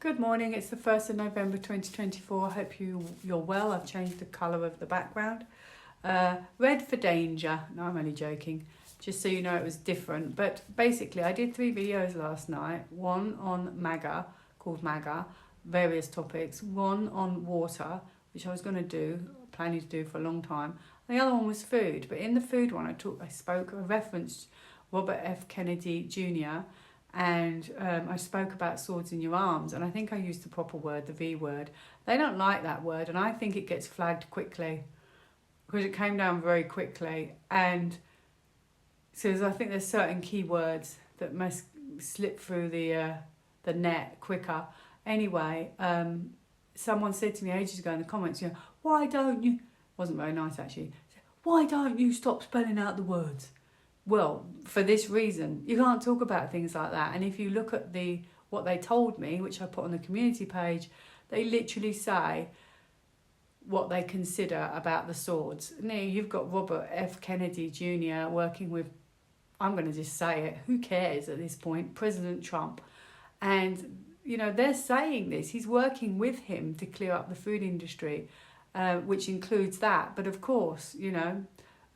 Good morning, it's the 1st of November 2024. I hope you're well. I've changed the colour of the background. Red for danger. No, I'm only joking. Just so you know it was different. But basically I did 3 videos last night. One on MAGA, called MAGA, various topics. One on water, which I was going to do, planning to do for a long time. And the other one was food. But in the food one I referenced Robert F. Kennedy Jr., and I spoke about swords in your arms, and I think I used the proper word, the V word. They don't like that word, and I think it gets flagged quickly because it came down very quickly. And so I think there's certain keywords that must slip through the net quicker. Anyway, someone said to me ages ago in the comments, why don't you, wasn't very nice actually, why don't you stop spelling out the words? Well, for this reason, you can't talk about things like that. And if you look at what they told me, which I put on the community page, they literally say what they consider about the swords. Now, you've got Robert F. Kennedy Jr. working with, I'm going to just say it, who cares at this point, President Trump. And, they're saying this. He's working with him to clear up the food industry, which includes that. But of course,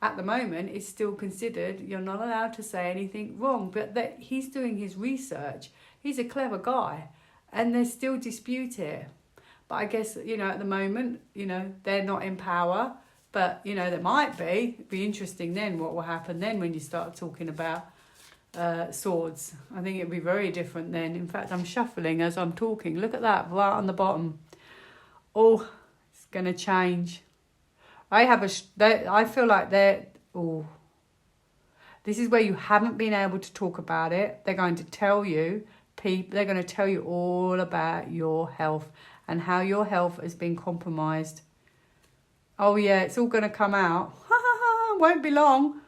at the moment, it's still considered you're not allowed to say anything wrong. But that he's doing his research. He's a clever guy. And they still dispute it. But I guess, at the moment, they're not in power. But, there might be. It'd be interesting then what will happen then when you start talking about swords. I think it'd be very different then. In fact, I'm shuffling as I'm talking. Look at that, right on the bottom. Oh, it's going to change. I feel like this is where you haven't been able to talk about it. They're going to tell you, they're going to tell you all about your health and how your health has been compromised. Oh yeah, it's all going to come out. Won't be long.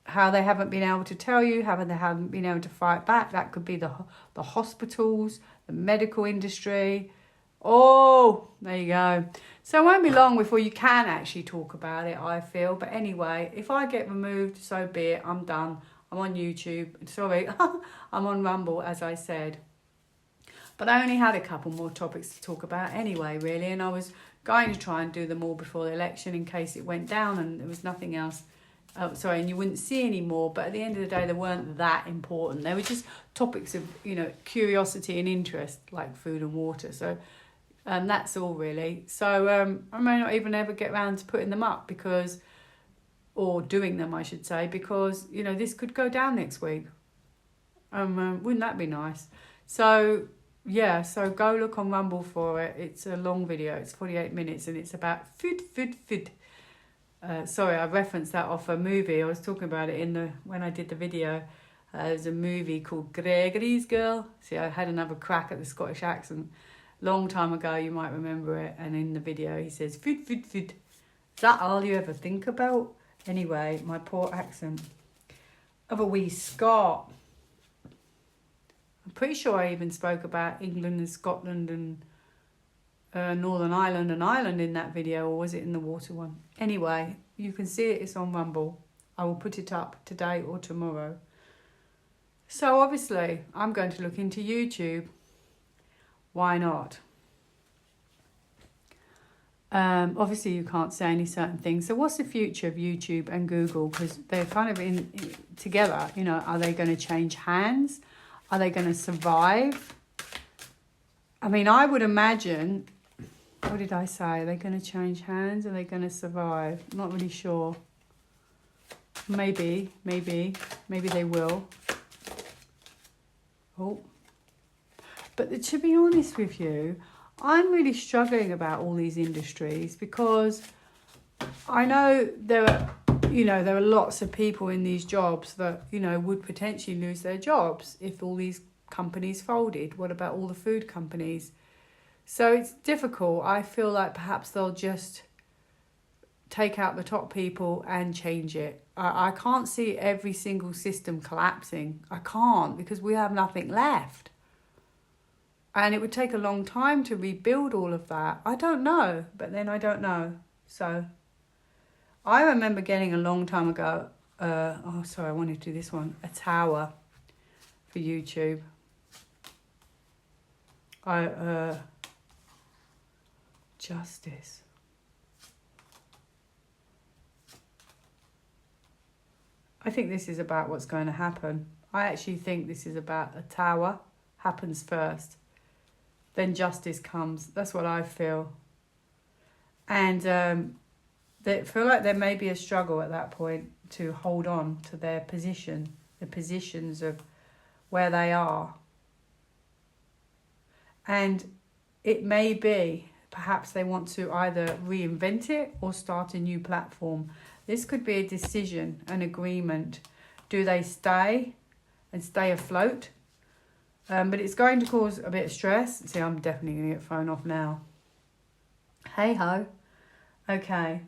How they haven't been able to tell you, how they haven't been able to fight back. That could be the hospitals, the medical industry. Oh, there you go. So it won't be long before you can actually talk about it, I feel. But anyway, if I get removed, so be it. I'm done. I'm on YouTube. Sorry, I'm on Rumble, as I said. But I only had a couple more topics to talk about anyway, really. And I was going to try and do them all before the election in case it went down and there was nothing else. And you wouldn't see any more. But at the end of the day, they weren't that important. They were just topics of, curiosity and interest, like food and water. So that's all really. So I may not even ever get around to putting them up or doing them, I should say, because, this could go down next week. Wouldn't that be nice? So, yeah, so go look on Rumble for it. It's a long video. It's 48 minutes and it's about food. Sorry, I referenced that off a movie. I was talking about it when I did the video. There's a movie called Gregory's Girl. See, I had another crack at the Scottish accent. Long time ago, you might remember it. And in the video, he says, food. Is that all you ever think about? Anyway, my poor accent of a wee Scot. I'm pretty sure I even spoke about England and Scotland and Northern Ireland and Ireland in that video, or was it in the water one? Anyway, you can see it. It's on Rumble. I will put it up today or tomorrow. So obviously, I'm going to look into YouTube. Why not? Obviously, you can't say any certain things. So what's the future of YouTube and Google? Because they're kind of in together. Are they going to change hands? Are they going to survive? I mean, I would imagine... What did I say? Are they going to change hands? Are they going to survive? I'm not really sure. Maybe they will. Oh. But to be honest with you, I'm really struggling about all these industries because I know there are lots of people in these jobs that, would potentially lose their jobs if all these companies folded. What about all the food companies? So it's difficult. I feel like perhaps they'll just take out the top people and change it. I can't see every single system collapsing. I can't, because we have nothing left. And it would take a long time to rebuild all of that. I don't know, but then I don't know. So I remember getting a long time ago, I wanted to do this one, a tower for YouTube. Justice. I think this is about what's going to happen. I actually think this is about a tower happens first. Then justice comes. That's what I feel. And they feel like there may be a struggle at that point to hold on to their position, the positions of where they are. And it may be, perhaps they want to either reinvent it or start a new platform. This could be a decision, an agreement. Do they stay and stay afloat? But it's going to cause a bit of stress. See, I'm definitely going to get thrown off now. Hey ho. Okay.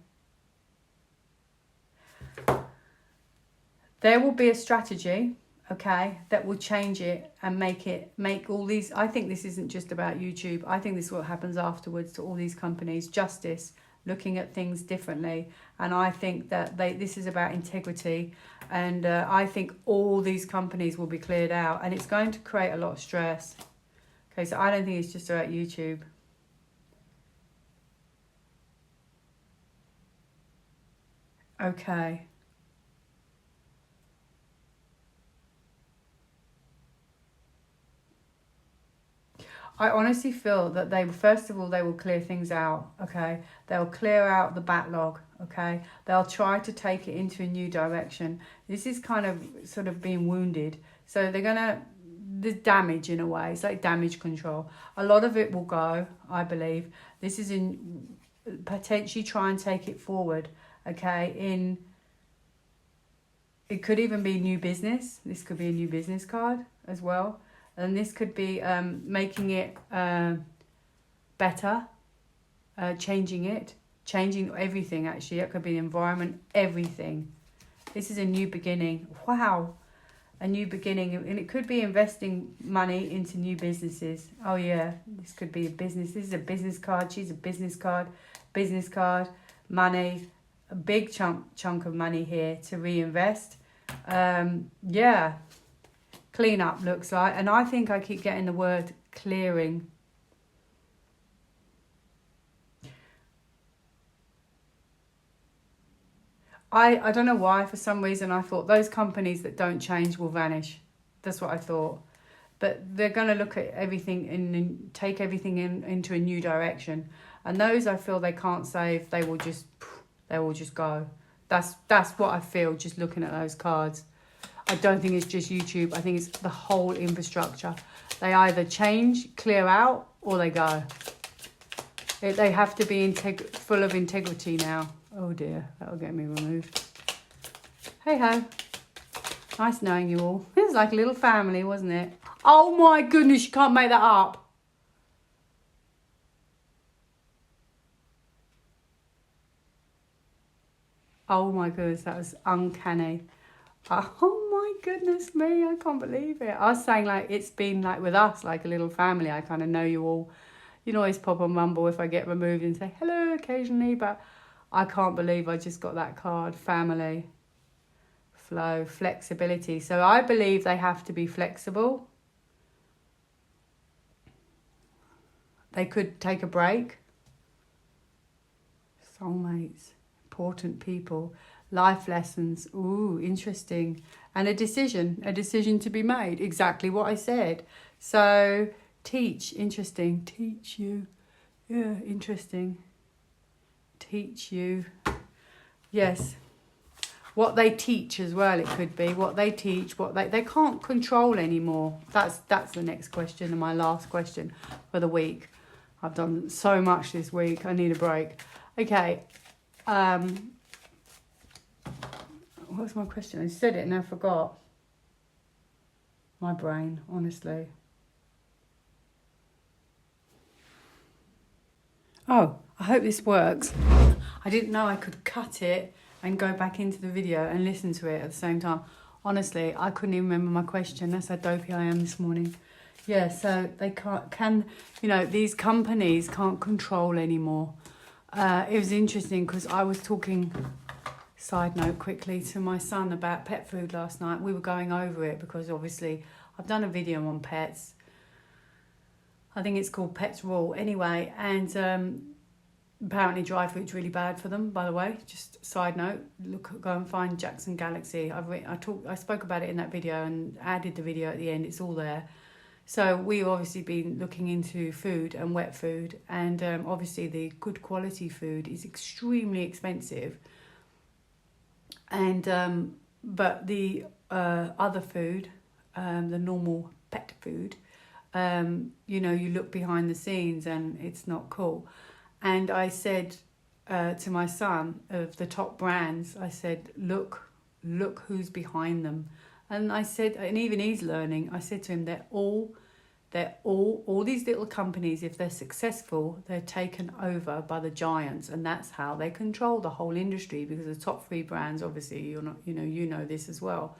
There will be a strategy, okay, that will change it and make all these. I think this isn't just about YouTube. I think this is what happens afterwards to all these companies. Justice, looking at things differently. And I think that this is about integrity. And I think all these companies will be cleared out. And it's going to create a lot of stress. Okay, so I don't think it's just about YouTube. Okay. I honestly feel that first of all, they will clear things out, okay? They'll clear out the backlog, okay? They'll try to take it into a new direction. This is kind of sort of being wounded. So there's damage in a way. It's like damage control. A lot of it will go, I believe. This is in potentially try and take it forward, okay? It could even be new business. This could be a new business card as well. And this could be making it better, changing everything actually. It could be the environment, everything. This is a new beginning. Wow, a new beginning. And it could be investing money into new businesses. Oh yeah, this could be a business. This is a business card. She's a business card. Business card, money, a big chunk of money here to reinvest. Yeah. Clean up looks like, and I think I keep getting the word clearing. I don't know why, for some reason I thought those companies that don't change will vanish. That's what I thought. But they're going to look at everything and take everything into a new direction. And those I feel they can't save, they will just go. That's what I feel just looking at those cards. I don't think it's just YouTube. I think it's the whole infrastructure. They either change, clear out, or they go. They have to be full of integrity now. Oh dear, that'll get me removed. Hey ho. Nice knowing you all. It was like a little family, wasn't it? Oh my goodness, you can't make that up. Oh my goodness, that was uncanny. Oh my goodness me, I can't believe it. I was saying like it's been like with us, like a little family. I kind of know you all. You know, always pop on Mumble if I get removed and say hello occasionally, but I can't believe I just got that card. Family, flow, flexibility. So I believe they have to be flexible. They could take a break. Soulmates, important people. Life lessons, ooh, interesting. And a decision to be made. Exactly what I said. So, teach, interesting. Teach you, yeah, interesting. Teach you, yes. What they teach as well, it could be. What they teach, what they can't control anymore. That's the next question and my last question for the week. I've done so much this week. I need a break. Okay. What was my question? I said it and I forgot. My brain, honestly. Oh, I hope this works. I didn't know I could cut it and go back into the video and listen to it at the same time. Honestly, I couldn't even remember my question. That's how dopey I am this morning. Yeah, so they these companies can't control anymore. It was interesting because I was talking, side note quickly, to my son about pet food last night. We were going over it because obviously I've done a video on pets. I think it's called Pets Raw anyway, and apparently dry fruit's really bad for them, by the way. Just side note, go and find Jackson Galaxy. I spoke about it in that video and added the video at the end. It's all there. So we've obviously been looking into food and wet food, and obviously the good quality food is extremely expensive. And but the other food, the normal pet food, you look behind the scenes and it's not cool. And I said to my son, of the top brands, I said, look who's behind them. And I said, and even he's learning, I said to him, they're all these little companies, if they're successful, they're taken over by the giants, and that's how they control the whole industry. Because the top 3 brands, obviously, you know this as well,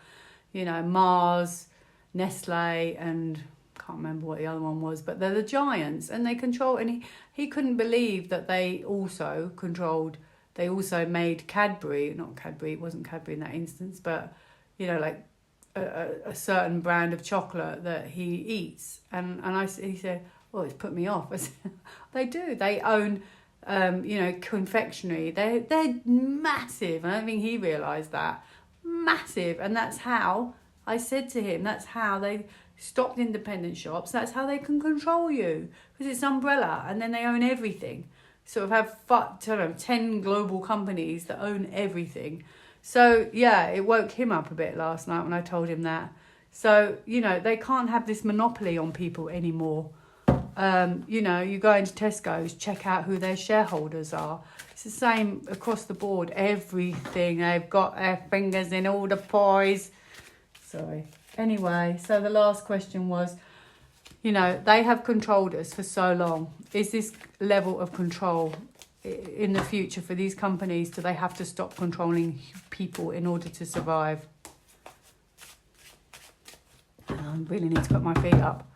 Mars, Nestle, and can't remember what the other one was, but they're the giants, and they control. And he couldn't believe that they also made Cadbury, not Cadbury, it wasn't Cadbury in that instance, but like a certain brand of chocolate that he eats, and he said, well, it's put me off. I said, they do, they own confectionery, they're massive. I don't think he realised that. Massive. And that's how I said to him, that's how they stopped independent shops, that's how they can control you, because it's umbrella, and then they own everything. Sort of have 10 global companies that own everything. So yeah, it woke him up a bit last night when I told him that. So they can't have this monopoly on people anymore. You go into Tesco's, check out who their shareholders are. It's the same across the board. Everything, they've got their fingers in all the pies. Sorry. Anyway, so the last question was, they have controlled us for so long. Is this level of control in the future for these companies? Do they have to stop controlling people in order to survive? I really need to put my feet up.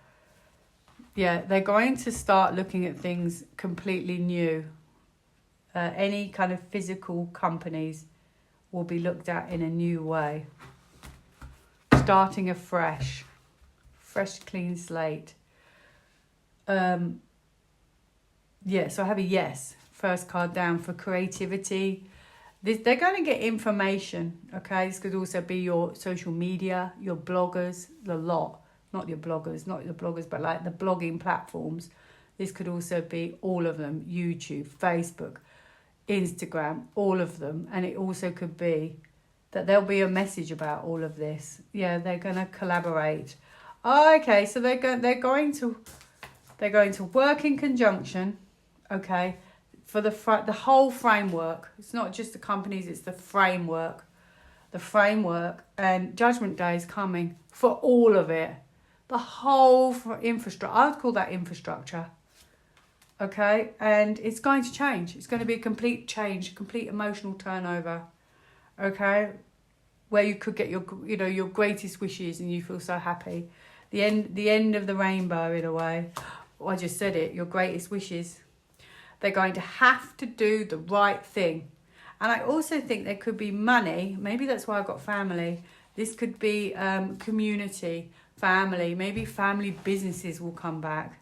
Yeah, they're going to start looking at things completely new. Any kind of physical companies will be looked at in a new way. Starting afresh. Fresh, clean slate. So I have a yes. First card down for creativity. They're going to get information, okay? This could also be your social media, your bloggers, the lot. Not the bloggers, but like the blogging platforms. This could also be all of them. YouTube, Facebook, Instagram, all of them. And it also could be that there'll be a message about all of this. Yeah, they're going to collaborate. Oh, okay, so they're going to work in conjunction, okay, for the whole framework. It's not just the companies, it's the framework. And Judgment Day is coming for all of it. The whole infrastructure. I would call that infrastructure. Okay, and it's going to change. It's going to be a complete change, complete emotional turnover. Okay, where you could get your greatest wishes and you feel so happy. The end of the rainbow, in a way. Oh, I just said it. Your greatest wishes. They're going to have to do the right thing. And I also think there could be money. Maybe that's why I've got family. This could be community, family. Maybe family businesses will come back.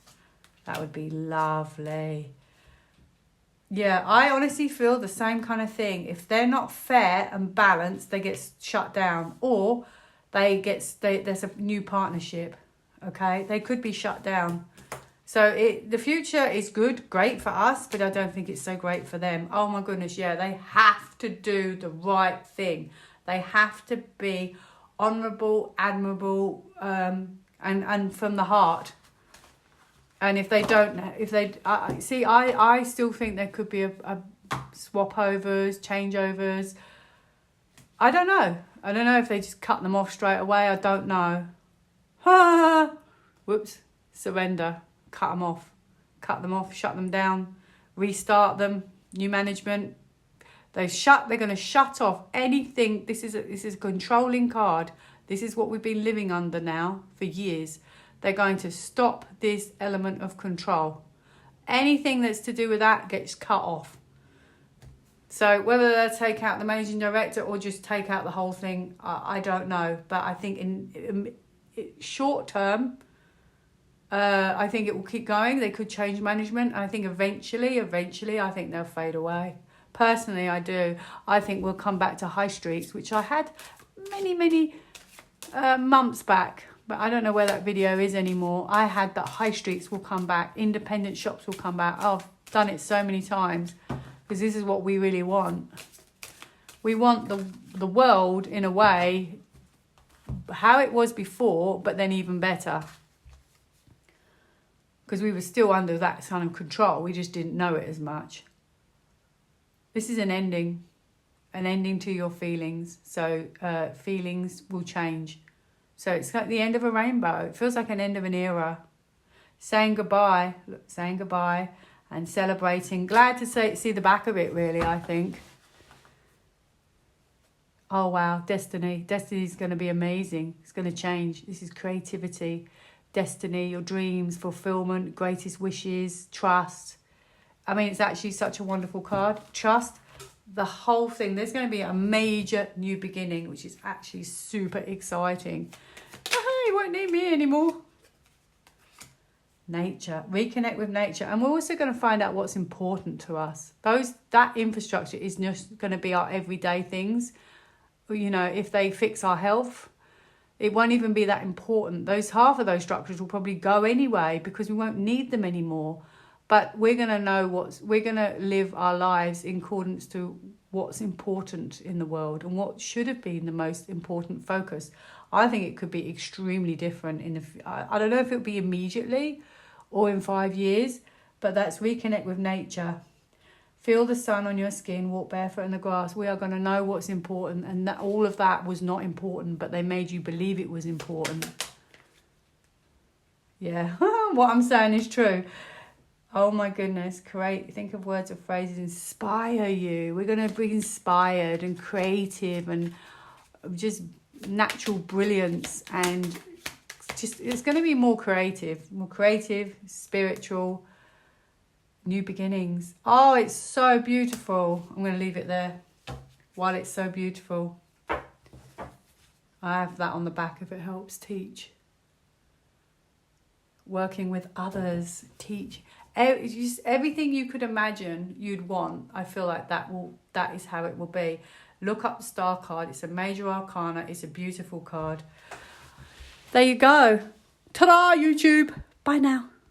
That would be lovely. Yeah, I honestly feel the same kind of thing. If they're not fair and balanced, they get shut down. Or there's a new partnership. Okay, they could be shut down. So the future is good, great for us, but I don't think it's so great for them. Oh my goodness, yeah, they have to do the right thing. They have to be honourable, admirable, and from the heart. And if they don't, I still think there could be a swap overs, changeovers. I don't know. I don't know if they just cut them off straight away. I don't know. Whoops. Surrender. Cut them off. Shut them down. Restart them. New management. They're going to shut off anything. This is a controlling card. This is what we've been living under now for years. They're going to stop this element of control. Anything that's to do with that gets cut off. So whether they'll take out the managing director or just take out the whole thing, I don't know. But I think in short term, I think it will keep going. They could change management. I think eventually, I think they'll fade away. Personally, I do. I think we'll come back to high streets, which I had many months back. But I don't know where that video is anymore. I had that high streets will come back. Independent shops will come back. Oh, I've done it so many times. Because this is what we really want. We want the world, in a way, how it was before, but then even better. Because we were still under that kind of control. We just didn't know it as much. This is an ending to your feelings. So feelings will change. So it's like the end of a rainbow. It feels like an end of an era. Saying goodbye and celebrating. Glad to see the back of it, really, I think. Oh, wow, destiny. Destiny's going to be amazing. It's going to change. This is creativity, destiny, your dreams, fulfillment, greatest wishes, trust. I mean, it's actually such a wonderful card. Trust, the whole thing. There's going to be a major new beginning, which is actually super exciting. Oh, you won't need me anymore. Nature, reconnect with nature. And we're also going to find out what's important to us. That infrastructure is just going to be our everyday things. You know, if they fix our health, it won't even be that important. Half of those structures will probably go anyway because we won't need them anymore. But we're going to know we're going to live our lives in accordance to what's important in the world and what should have been the most important focus. I think it could be extremely different I don't know if it'll be immediately or in 5 years, but that's reconnect with nature. Feel the sun on your skin, walk barefoot in the grass. We are going to know what's important, and that all of that was not important, but they made you believe it was important. Yeah, what I'm saying is true. Oh my goodness, think of words or phrases, inspire you. We're going to be inspired and creative and just natural brilliance, and just it's going to be more creative, spiritual, new beginnings. Oh, it's so beautiful. I'm going to leave it there while it's so beautiful. I have that on the back if it helps. Teach. Working with others. Teach. Just everything you could imagine you'd want. I feel like that is how it will be. Look up the star card. It's a major arcana. It's a beautiful card. There you go. Ta-da, YouTube. Bye now.